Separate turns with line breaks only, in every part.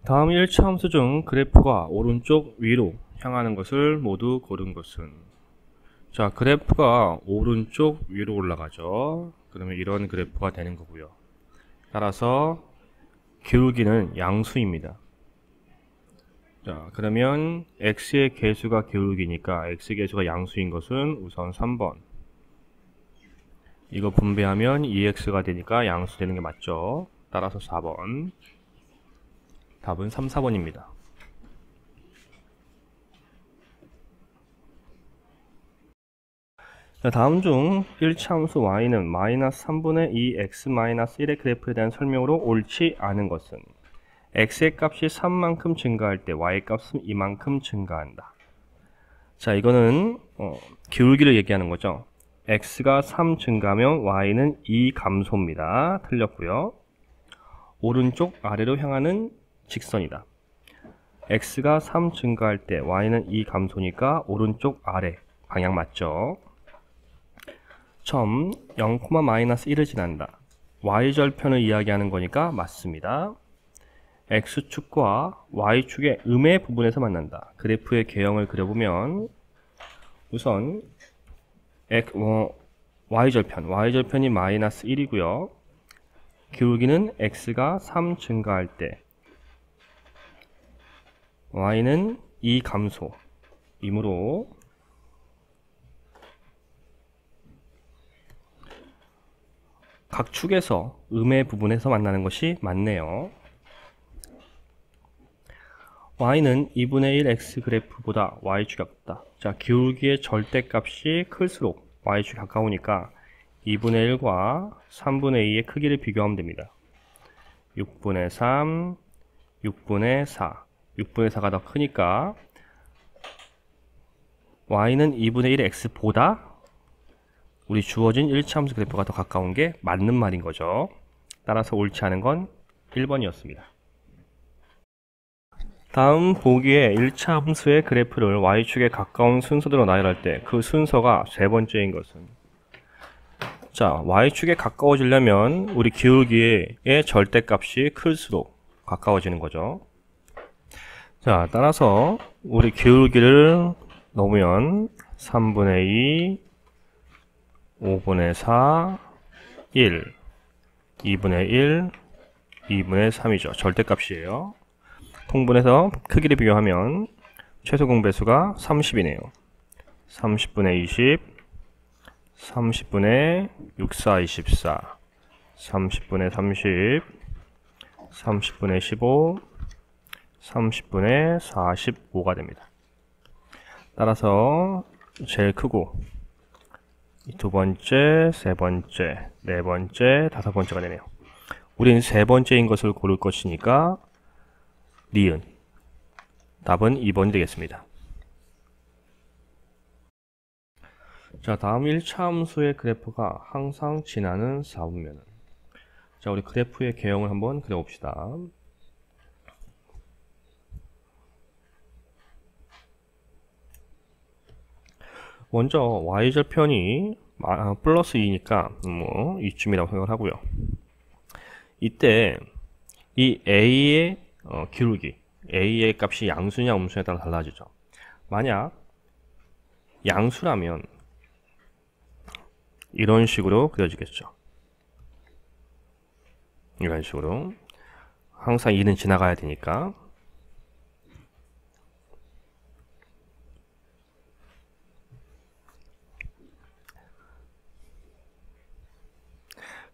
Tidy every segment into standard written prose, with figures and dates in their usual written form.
다음 1차 함수 중 그래프가 오른쪽 위로 향하는 것을 모두 고른 것은? 자, 그래프가 오른쪽 위로 올라가죠. 그러면 이런 그래프가 되는 거고요. 따라서 기울기는 양수입니다. 자, 그러면 x의 개수가 기울기니까 x의 개수가 양수인 것은 우선 3번. 이거 분배하면 2x가 되니까 양수 되는 게 맞죠. 따라서 4번. 답은 3, 4번입니다. 자, 다음 중 1차 함수 y는 마이너스 3분의 2x-1의 그래프에 대한 설명으로 옳지 않은 것은? x의 값이 3만큼 증가할 때 y의 값은 이만큼 증가한다. 자, 이거는 기울기를 얘기하는 거죠. x가 3 증가하면 y는 2 감소입니다. 틀렸고요. 오른쪽 아래로 향하는 직선이다. x가 3 증가할 때 y는 2 감소니까 오른쪽 아래 방향 맞죠? 점 0,-1을 지난다. y절편을 이야기하는 거니까 맞습니다. x축과 y축의 음의 부분에서 만난다. 그래프의 개형을 그려보면 우선 y절편이 마이너스 1이고요. 기울기는 x가 3 증가할 때 y는 2 감소이므로 각 축에서 음의 부분에서 만나는 것이 맞네요. y는 2분의 1 x 그래프보다 y축이 작다. 자, 기울기의 절대값이 클수록 y축이 가까우니까 2분의 1과 3분의 2의 크기를 비교하면 됩니다. 6분의 3, 6분의 4. 6분의 4가 더 크니까 y는 2분의 1 x보다 우리 주어진 1차 함수 그래프가 더 가까운 게 맞는 말인 거죠. 따라서 옳지 않은 건 1번이었습니다. 다음 보기에 1차 함수의 그래프를 y축에 가까운 순서대로 나열할 때 그 순서가 세 번째인 것은? 자, y축에 가까워지려면 우리 기울기의 절대값이 클수록 가까워지는 거죠. 자, 따라서 우리 기울기를 넣으면 3분의 2, 5분의 4, 1, 2분의 1, 2분의 3이죠. 절대값이에요. 통분해서 크기를 비교하면 최소 공배수가 30이네요. 30분의 20, 30분의 6, 4, 24, 30분의 30, 30분의 15, 30분의 45가 됩니다. 따라서 제일 크고 두 번째, 세 번째, 네 번째, 다섯 번째가 되네요. 우리는 세 번째인 것을 고를 것이니까 니은. 답은 2번이 되겠습니다. 자, 다음 1차 함수의 그래프가 항상 지나는 4분면은. 자, 우리 그래프의 개형을 한번 그려봅시다. 먼저 y절편이 플러스 2니까 뭐 이쯤이라고 생각을 하고요. 이때 이 a의 기울기, a의 값이 양수냐 음수냐에 따라 달라지죠. 만약 양수라면 이런 식으로 그려지겠죠. 이런 식으로 항상 2는 지나가야 되니까.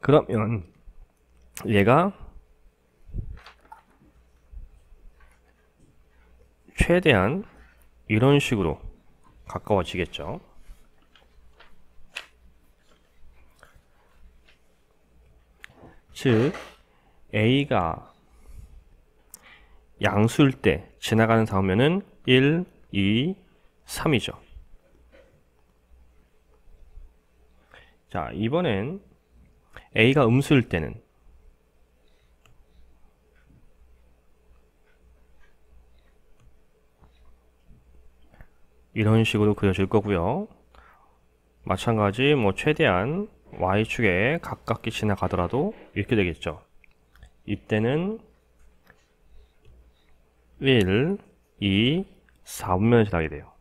그러면 얘가 최대한 이런 식으로 가까워지겠죠. 즉 a가 양수일 때 지나가는 상면은 1, 2, 3이죠. 자, 이번엔 a가 음수일 때는 이런 식으로 그려질 거고요. 마찬가지 최대한 y축에 가깝게 지나가더라도 이렇게 되겠죠. 이때는 1, 2, 4분면을 지나게 돼요.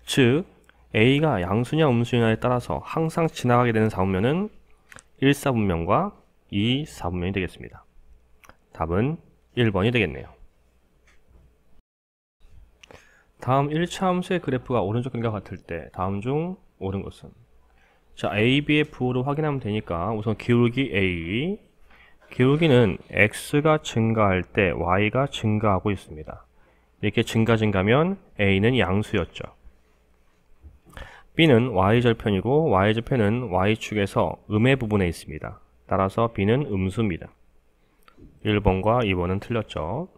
즉 A가 양수냐 음수냐에 따라서 항상 지나가게 되는 4분면은 1, 4분면과 2, 4분면이 되겠습니다. 답은 1번이 되겠네요. 다음 1차 함수의 그래프가 오른쪽 그림과 같을 때 다음 중 옳은 것은? 자, A, B의 부호를 확인하면 되니까 우선 기울기 A, 기울기는 X가 증가할 때 Y가 증가하고 있습니다. 이렇게 증가면 A는 양수였죠. B는 Y절편이고 Y절편은 Y축에서 음의 부분에 있습니다. 따라서 B는 음수입니다. 1번과 2번은 틀렸죠.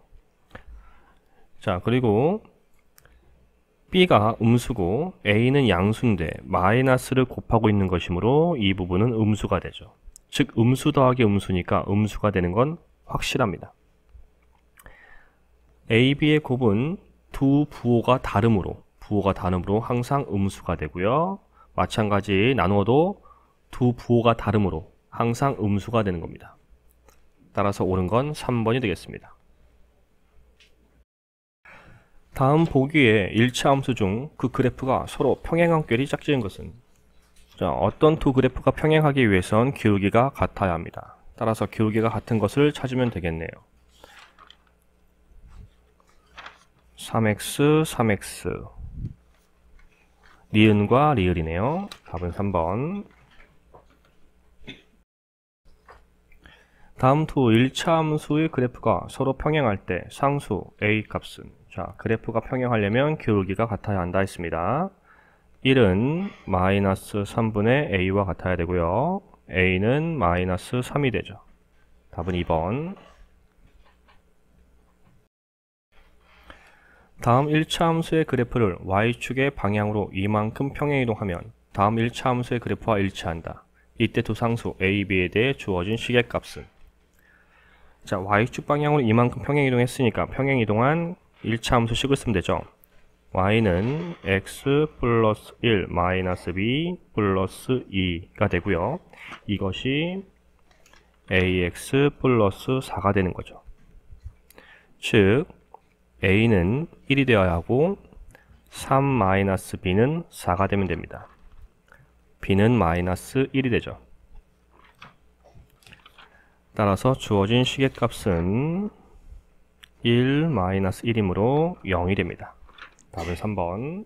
자, 그리고 B가 음수고 A는 양수인데 마이너스를 곱하고 있는 것이므로 이 부분은 음수가 되죠. 즉 음수 더하기 음수니까 음수가 되는 건 확실합니다. A, B의 곱은 두 부호가 다름으로 항상 음수가 되고요. 마찬가지 나누어도 두 부호가 다름으로 항상 음수가 되는 겁니다. 따라서 옳은 건 3번이 되겠습니다. 다음 보기에 1차 함수 중 그 그래프가 서로 평행한결이 짝지은 것은? 자, 어떤 두 그래프가 평행하기 위해선 기울기가 같아야 합니다. 따라서 기울기가 같은 것을 찾으면 되겠네요. 3x, 3x 니은과 리을이네요. 답은 3번. 다음 두 1차 함수의 그래프가 서로 평행할 때 상수 a 값은? 자, 그래프가 평행하려면 기울기가 같아야 한다 했습니다. 1은 마이너스 3분의 a와 같아야 되고요. a는 마이너스 3이 되죠. 답은 2번. 다음 1차 함수의 그래프를 y축의 방향으로 이만큼 평행이동하면 다음 1차 함수의 그래프와 일치한다. 이때 두 상수 a, b에 대해 주어진 식의 값은? 자, y축 방향으로 이만큼 평행이동했으니까 평행이동한 1차 함수식을 쓰면 되죠. y는 x 플러스 1 마이너스 b 플러스 2가 되고요. 이것이 ax 플러스 4가 되는 거죠. 즉 a는 1이 되어야 하고 3 마이너스 b는 4가 되면 됩니다. b는 마이너스 1이 되죠. 따라서 주어진 식의 값은 1 마이너스 1이므로 0이 됩니다. 답은 3번.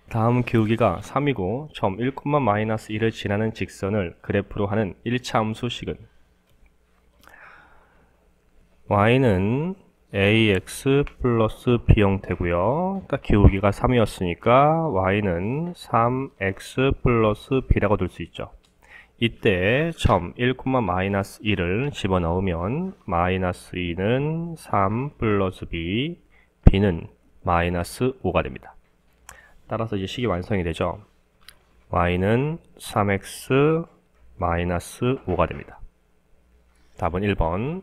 다음 기울기가 3이고 점 1, 마이너스 1을 지나는 직선을 그래프로 하는 1차 함수식은? y는 ax 플러스 b 형태고요. 딱 기울기가 3이었으니까 y는 3x 플러스 b라고 둘 수 있죠. 이때 점 1, 마이너스 1을 집어넣으면 마이너스 2는 3 플러스 b, b는 마이너스 5가 됩니다. 따라서 이제 식이 완성이 되죠. y는 3x 마이너스 5가 됩니다. 답은 1번.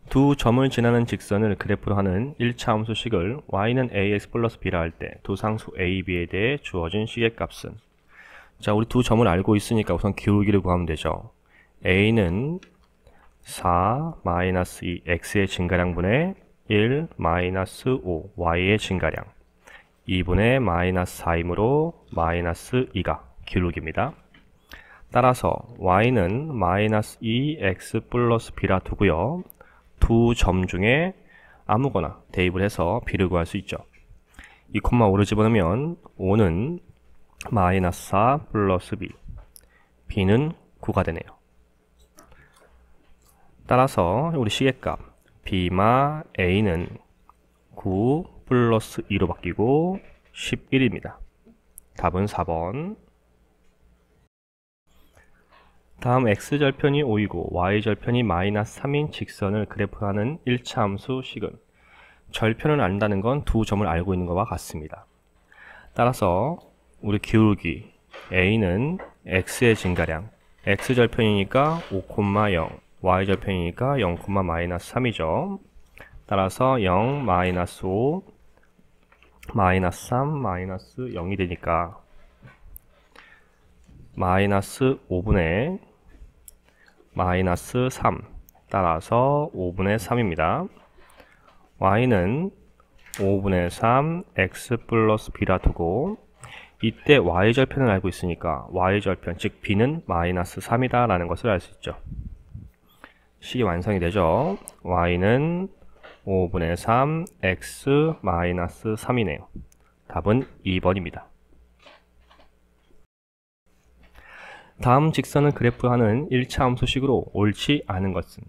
두 점을 지나는 직선을 그래프로 하는 1차 함수식을 y는 ax 플러스 b라 할 때 두 상수 a, b에 대해 주어진 식의 값은? 자, 우리 두 점을 알고 있으니까 우선 기울기를 구하면 되죠. a는 4 마이너스 2 x의 증가량분의 1 마이너스 5 y의 증가량 2분의 마이너스 4이므로 마이너스 2가 기울기입니다. 따라서 y는 마이너스 2x 플러스 b라 두고요. 두 점 중에 아무거나 대입을 해서 b를 구할 수 있죠. 2,5를 집어넣으면 5는 마이너스 4 플러스 b, b는 9가 되네요. 따라서 우리 식의값 b마 a는 9 플러스 2로 바뀌고 11입니다. 답은 4번. 다음 x절편이 5이고 y절편이 마이너스 3인 직선을 그래프하는 1차 함수 식은? 절편을 안다는 건 두 점을 알고 있는 것과 같습니다. 따라서 우리 기울기 a는 x의 증가량, x절편이니까 5,0, y절편이니까 0, 마이너스 3이죠. 따라서 0, 마이너스 5, 마이너스 3, 마이너스 0이 되니까 마이너스 5분의 마이너스 3 따라서 5분의 3입니다. y는 5분의 3 x 플러스 b라 두고 이때 y절편을 알고 있으니까 y절편 즉 b는 마이너스 3이다 라는 것을 알 수 있죠. 식이 완성이 되죠. y는 5분의 3 x 마이너스 3이네요. 답은 2번입니다. 다음 직선을 그래프하는 1차 함수식으로 옳지 않은 것은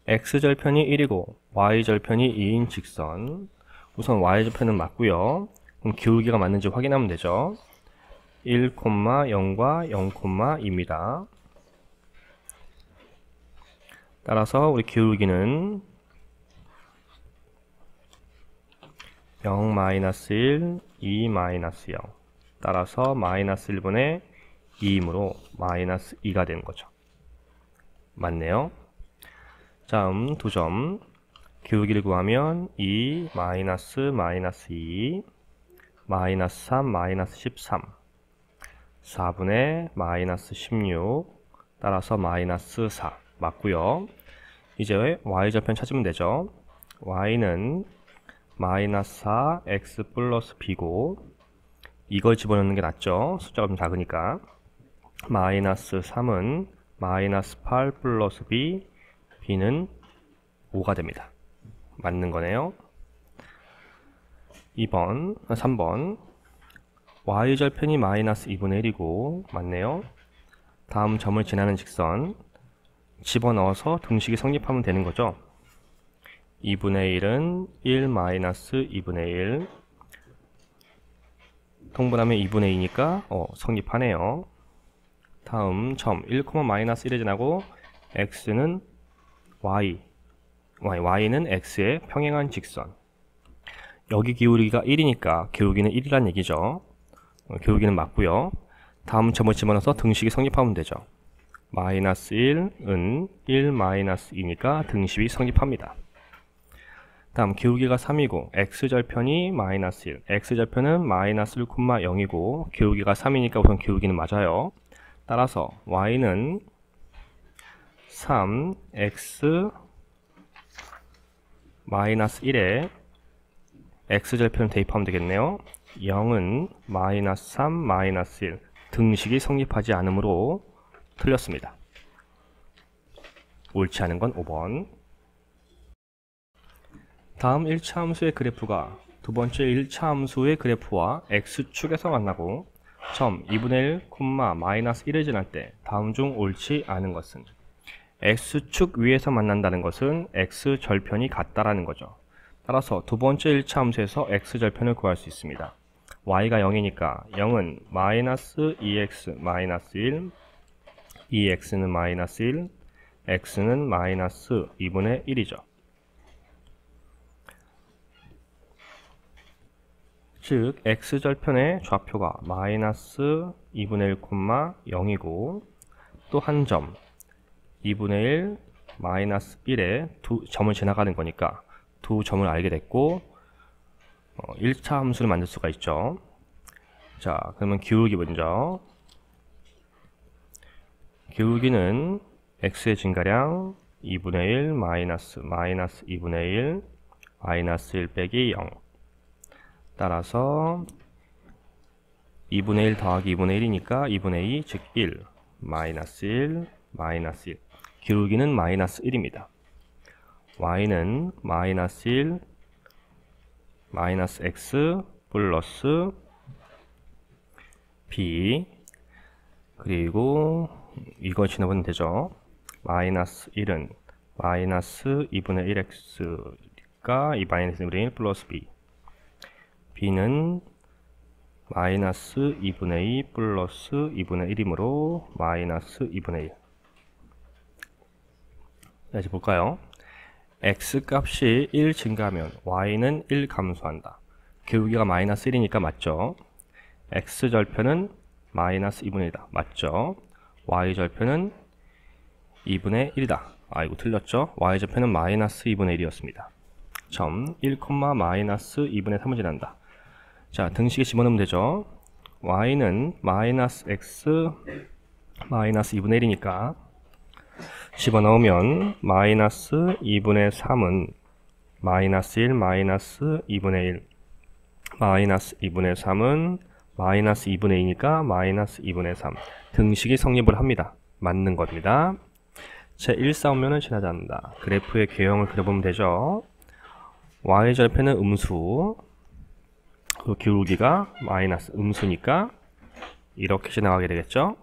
x절편이 1이고 y절편이 2인 직선. 우선 y절편은 맞고요. 그럼 기울기가 맞는지 확인하면 되죠. 1,0과 0,2입니다. 따라서 우리 기울기는 0-1, 2-0. 따라서 마이너스 1분의 2이므로 마이너스 2가 되는 거죠. 맞네요. 다음 2점. 기울기를 구하면 2, 마이너스 2, 마이너스 3, 마이너스 13. 4분의 마이너스 16. 따라서 마이너스 4. 맞고요. 이제 y절편 찾으면 되죠. y는 마이너스 4, x 플러스 b고 이걸 집어넣는 게 낫죠. 숫자가 좀 작으니까. 마이너스 3은 마이너스 8 플러스 b, b는 5가 됩니다. 맞는 거네요. 3번 y절편이 마이너스 2분의 1이고 맞네요. 다음 점을 지나는 직선 집어넣어서 등식이 성립하면 되는 거죠. 2분의 1은 1 마이너스 2분의 1 통분하면 2분의 2니까 성립하네요. 다음 점 1, 마이너스 1에 지나고 x는 y는 x의 평행한 직선. 여기 기울기가 1이니까 기울기는 1이란 얘기죠. 기울기는 맞고요. 다음 점을 집어넣어서 등식이 성립하면 되죠. 마이너스 1은 1 마이너스 2니까 등식이 성립합니다. 다음 기울기가 3이고 x절편이 마이너스 1, x절편은 마이너스 1,0이고 기울기가 3이니까 우선 기울기는 맞아요. 따라서 y는 3 x 마이너스 1에 x절편 대입하면 되겠네요. 0은 마이너스 3 마이너스 1 등식이 성립하지 않으므로 틀렸습니다. 옳지 않은 건 5번. 다음 1차 함수의 그래프가 두 번째 1차 함수의 그래프와 x축에서 만나고 점 2분의 1, 마이너스 1을 지날 때 다음 중 옳지 않은 것은 x축 위에서 만난다는 것은 x절편이 같다라는 거죠. 따라서 두 번째 1차 함수에서 x절편을 구할 수 있습니다. y가 0이니까 0은 마이너스 2x 마이너스 1, 2x는 마이너스 1, x는 마이너스 2분의 1이죠. 즉 x절편의 좌표가 마이너스 2분의 1, 0이고 또 한 점 2분의 1, 마이너스 1에 두 점을 지나가는 거니까 두 점을 알게 됐고 1차 함수를 만들 수가 있죠. 자, 그러면 기울기 먼저. 기울기는 x의 증가량 2분의 1 마이너스 2분의 1 마이너스 1 빼기 0 따라서 2분의 1 더하기 2분의 1이니까 2분의 2 즉 1 마이너스 1 마이너스 1 기울기는 마이너스 1입니다. y는 마이너스 1 마이너스 x 플러스 b 그리고 이걸 지나보면 되죠. 마이너스 1은 마이너스 2분의 1x니까 이 마이너스 2분의 1 플러스 b b는 마이너스 2분의 2 플러스 2분의 1이므로 마이너스 2분의 1. 다시 볼까요? x 값이 1 증가하면 y는 1 감소한다. 기울기가 마이너스 1이니까 맞죠? x절편은 마이너스 2분의 1이다. 맞죠? y절편은 2분의 1이다. 이거 틀렸죠? y절편은 마이너스 2분의 1이었습니다. 점 1, 마이너스 2분의 3을 지난다. 자, 등식에 집어넣으면 되죠. y는 마이너스 x 마이너스 2분의 1이니까 집어넣으면 마이너스 2분의 3은 마이너스 1 마이너스 2분의 1 마이너스 2분의 3은 마이너스 2분의 2니까 마이너스 2분의 3 등식이 성립을 합니다. 맞는 겁니다. 제 1사분면은 지나지 않는다. 그래프의 개형을 그려보면 되죠. y절편은 음수, 그 기울기가 마이너스 음수니까 이렇게 지나가게 되겠죠.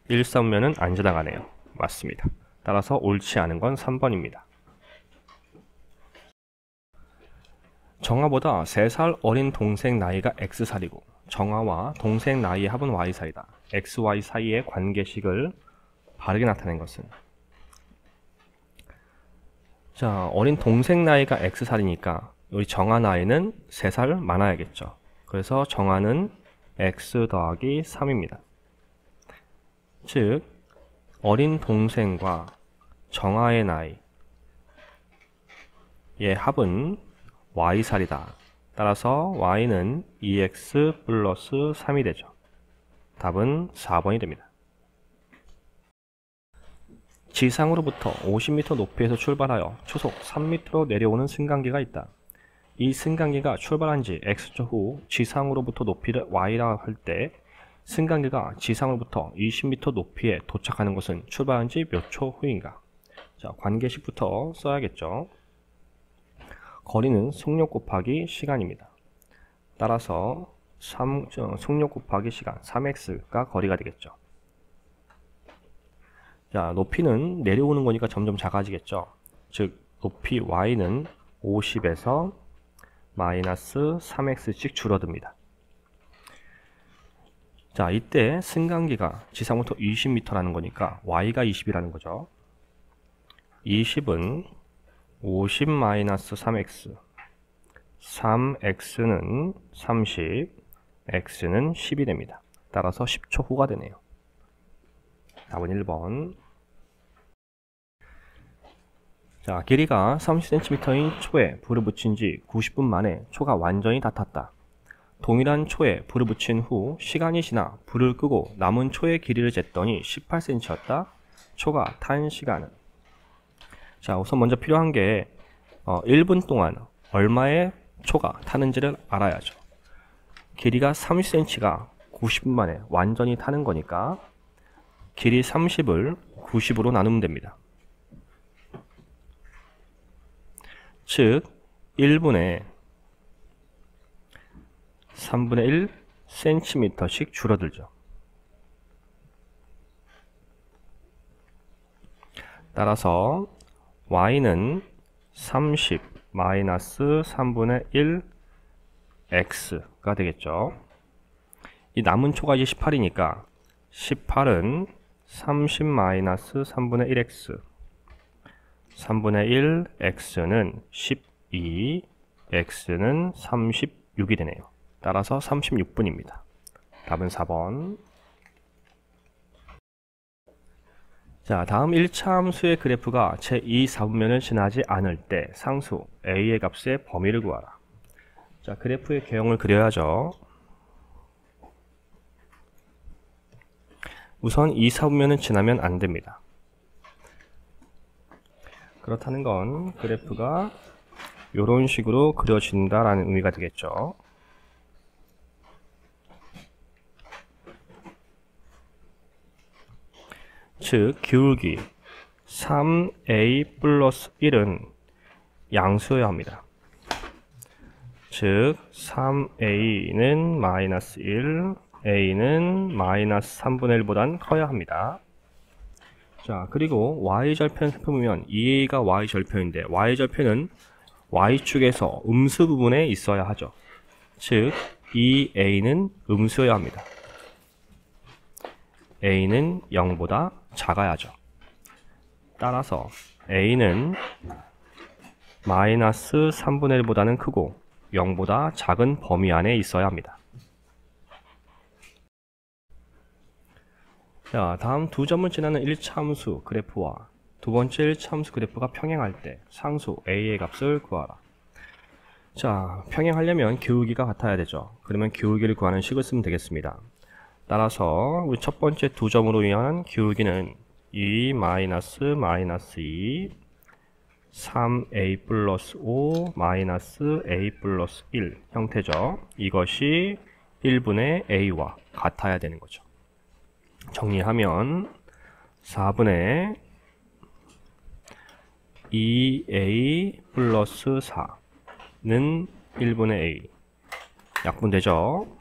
1사분면은 안 지나가네요. 맞습니다. 따라서 옳지 않은 건 3번입니다. 정아보다 3살 어린 동생 나이가 x살이고 정아와 동생 나이의 합은 y살이다. x, y 사이의 관계식을 바르게 나타낸 것은, 자, 어린 동생 나이가 x살이니까 우리 정아 나이는 3살 많아야겠죠. 그래서 정아는 x 더하기 3입니다. 즉 어린 동생과 정아의 나이의 합은 y살이다. 따라서 y는 2x 플러스 3이 되죠. 답은 4번이 됩니다. 지상으로부터 50m 높이에서 출발하여 초속 3m로 내려오는 승강기가 있다. 이 승강기가 출발한 지 x초 후 지상으로부터 높이를 y라고 할 때 승강기가 지상으로부터 20m 높이에 도착하는 것은 출발한 지 몇 초 후인가? 자, 관계식부터 써야겠죠. 거리는 속력 곱하기 시간입니다. 따라서 속력 곱하기 시간 3x가 거리가 되겠죠. 자, 높이는 내려오는 거니까 점점 작아지겠죠. 즉 높이 y는 50에서 마이너스 3x씩 줄어듭니다. 자, 이때 승강기가 지상부터 20m라는 거니까 y가 20이라는 거죠. 20은 50 마이너스 3x 3x는 30 x는 10이 됩니다. 따라서 10초 후가 되네요. 답은 1번. 자, 길이가 30cm인 초에 불을 붙인 지 90분 만에 초가 완전히 다 탔다. 동일한 초에 불을 붙인 후 시간이 지나 불을 끄고 남은 초의 길이를 쟀더니 18cm였다. 초가 탄 시간은? 자, 우선 먼저 필요한 게 1분 동안 얼마의 초가 타는지를 알아야죠. 길이가 30cm가 90분 만에 완전히 타는 거니까 길이 30을 90으로 나누면 됩니다. 즉 1분에 3분의 1 cm씩 줄어들죠. 따라서 y는 30 마이너스 3분의 1 x가 되겠죠. 이 남은 초가 이제 18이니까 18은 30 마이너스 3분의 1x 3분의 1 x는 12 x는 36이 되네요. 따라서 36분입니다. 답은 4번. 자, 다음 1차 함수의 그래프가 제2사분면을 지나지 않을 때 상수 a의 값의 범위를 구하라. 자, 그래프의 개형을 그려야죠. 우선 2사분면은 지나면 안 됩니다. 그렇다는 건 그래프가 이런 식으로 그려진다라는 의미가 되겠죠. 즉 기울기 3a 플러스 1은 양수여야 합니다. 즉 3a는 마이너스 1, a는 마이너스 3분의 1보단 커야 합니다. 자, 그리고 y절편 살펴보면 2a가 y절편인데 y절편은 y축에서 음수 부분에 있어야 하죠. 즉 2a는 음수여야 합니다. a는 0보다 작아야죠. 따라서 a는 마이너스 3분의 1보다는 크고 0보다 작은 범위 안에 있어야 합니다. 자, 다음 두 점을 지나는 1차 함수 그래프와 두 번째 1차 함수 그래프가 평행할 때 상수 a의 값을 구하라. 자, 평행하려면 기울기가 같아야 되죠. 그러면 기울기를 구하는 식을 쓰면 되겠습니다. 따라서 우리 첫 번째 두 점으로 이용한 기울기는 2 마이너스 2 3a 플러스 5 마이너스 a 플러스 1 형태죠. 이것이 1분의 a와 같아야 되는 거죠. 정리하면 4분의 2a 플러스 4는 1분의 a 약분되죠.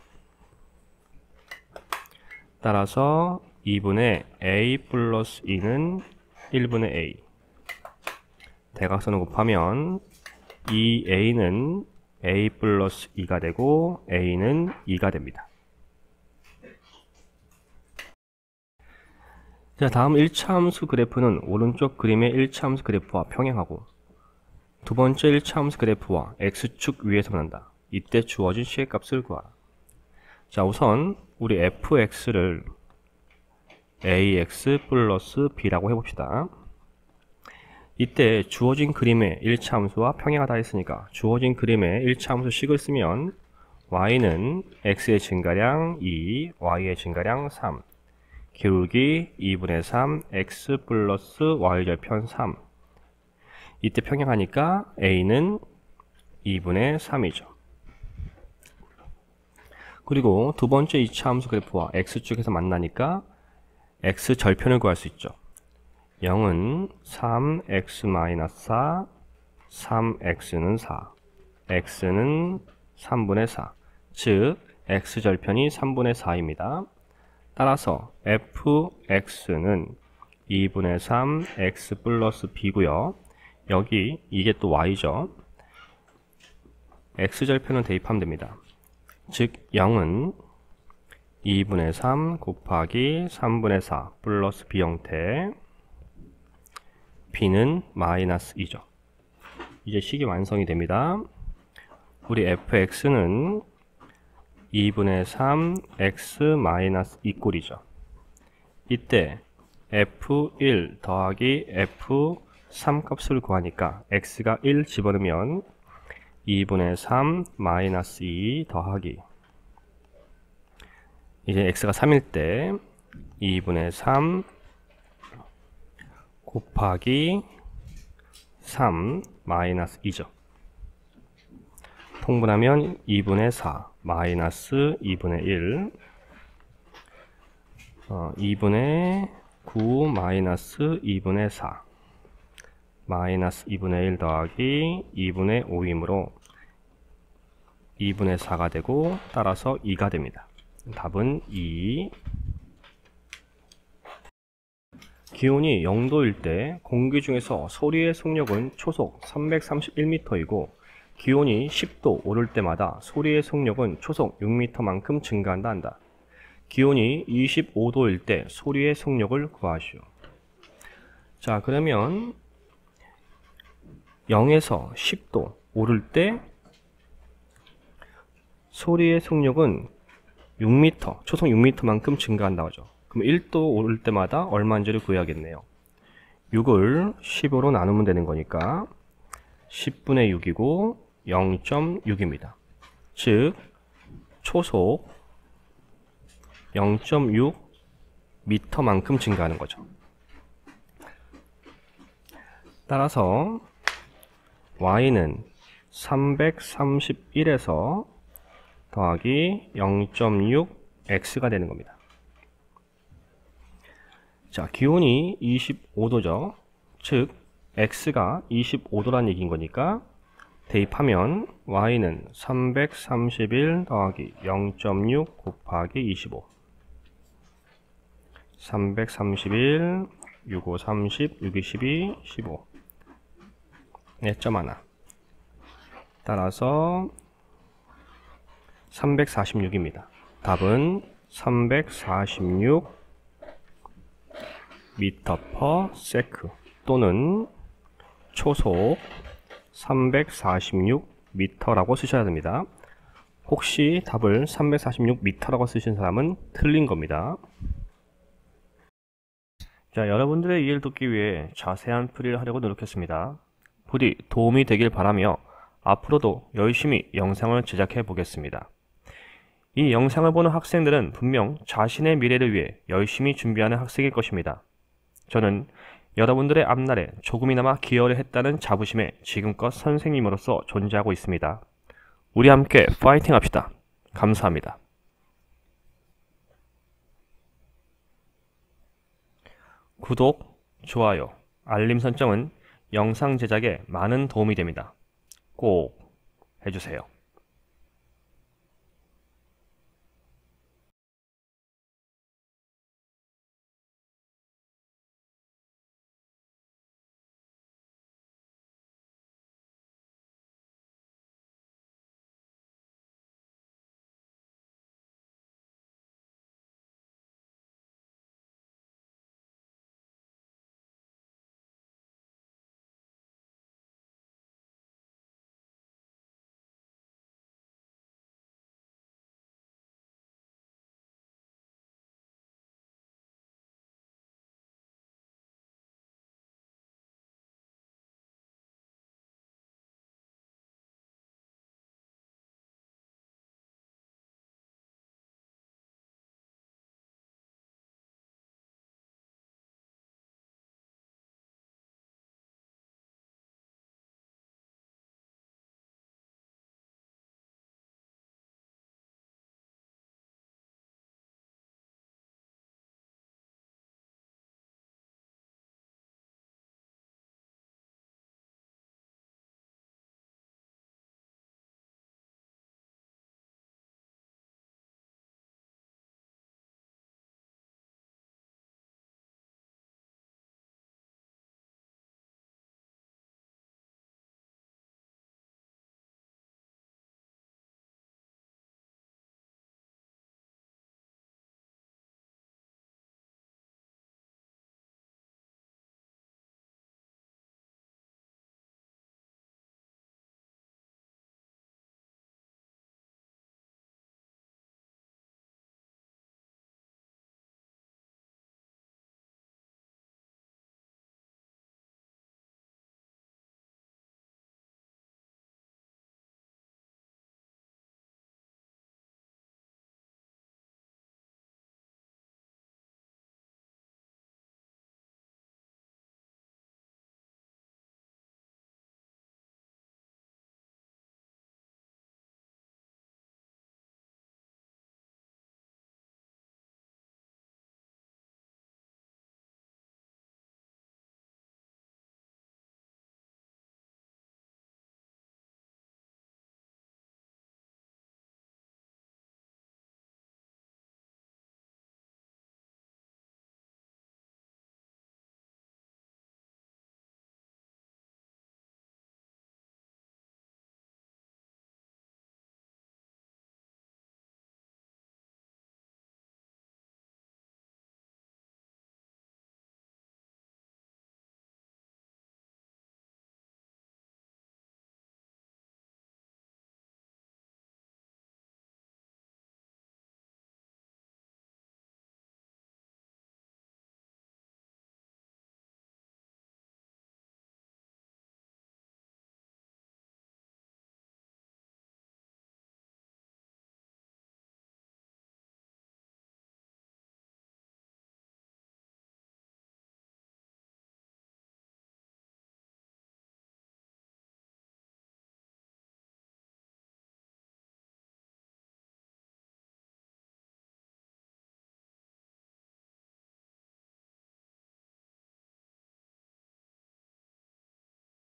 따라서 2분의 a 플러스 2는 1분의 a 대각선을 곱하면 2a는 a 플러스 2가 되고 a는 2가 됩니다. 자, 다음 1차 함수 그래프는 오른쪽 그림의 1차 함수 그래프와 평행하고 두 번째 1차 함수 그래프와 x축 위에서 만난다. 이때 주어진 c의 값을 구하라. 자, 우선 우리 fx를 ax 플러스 b라고 해봅시다. 이때 주어진 그림의 1차 함수와 평행하다 했으니까 주어진 그림의 1차 함수 식을 쓰면 y는 x의 증가량 2, y의 증가량 3, 기울기 2분의 3 x 플러스 y절편 3. 이때 평행하니까 a는 2분의 3이죠. 그리고 두 번째 2차 함수 그래프와 x축에서 만나니까 x절편을 구할 수 있죠. 0은 3x-4, 3x는 4, x는 3분의 4, 즉 x절편이 3분의 4입니다. 따라서 fx는 2분의 3 x 플러스 b고요. 여기 이게 또 y죠. x절편을 대입하면 됩니다. 즉 0은 2분의 3 곱하기 3분의 4 플러스 b 형태, b는 마이너스 2죠. 이제 식이 완성이 됩니다. 우리 fx는 2분의 3 x 마이너스 2꼴이죠. 이때 f1 더하기 f3 값을 구하니까 x가 1 집어넣으면 2분의 3 마이너스 2 더하기, 이제 x가 3일 때 2분의 3 곱하기 3 마이너스 2죠. 통분하면 2분의 4 마이너스 2분의 1, 2분의 9 마이너스 2분의 4 마이너스 2분의 1 더하기 2분의 5이므로 2분의 4가 되고 따라서 2가 됩니다. 답은 2. 기온이 0도일 때 공기 중에서 소리의 속력은 초속 331m이고 기온이 10도 오를 때마다 소리의 속력은 초속 6m만큼 증가한다 한다. 기온이 25도일 때 소리의 속력을 구하시오. 자, 그러면 0에서 10도 오를 때 소리의 속력은 6m, 초속 6m만큼 증가한다고 하죠. 그럼 1도 오를 때마다 얼마인지를 구해야겠네요. 6을 15로 나누면 되는 거니까 10분의 6이고 0.6입니다. 즉 초속 0.6m만큼 증가하는 거죠. 따라서 y는 331에서 더하기 0.6x가 되는 겁니다. 자, 기온이 25도죠. 즉 x가 25도란 얘기인 거니까 대입하면 y는 331 더하기 0.6 곱하기 25, 331, 6, 5, 30, 6, 2, 12, 15, 네, 점 하나. 따라서 346입니다. 답은 346 m/s 또는 초속 346m라고 쓰셔야 됩니다. 혹시 답을 346m라고 쓰신 사람은 틀린 겁니다. 자, 여러분들의 이해를 돕기 위해 자세한 풀이를 하려고 노력했습니다. 부디 도움이 되길 바라며 앞으로도 열심히 영상을 제작해 보겠습니다.
이 영상을 보는 학생들은 분명 자신의 미래를 위해 열심히 준비하는 학생일 것입니다. 저는 여러분들의 앞날에 조금이나마 기여를 했다는 자부심에 지금껏 선생님으로서 존재하고 있습니다. 우리 함께 파이팅 합시다. 감사합니다. 구독, 좋아요, 알림 설정은 영상 제작에 많은 도움이 됩니다. 꼭 해주세요.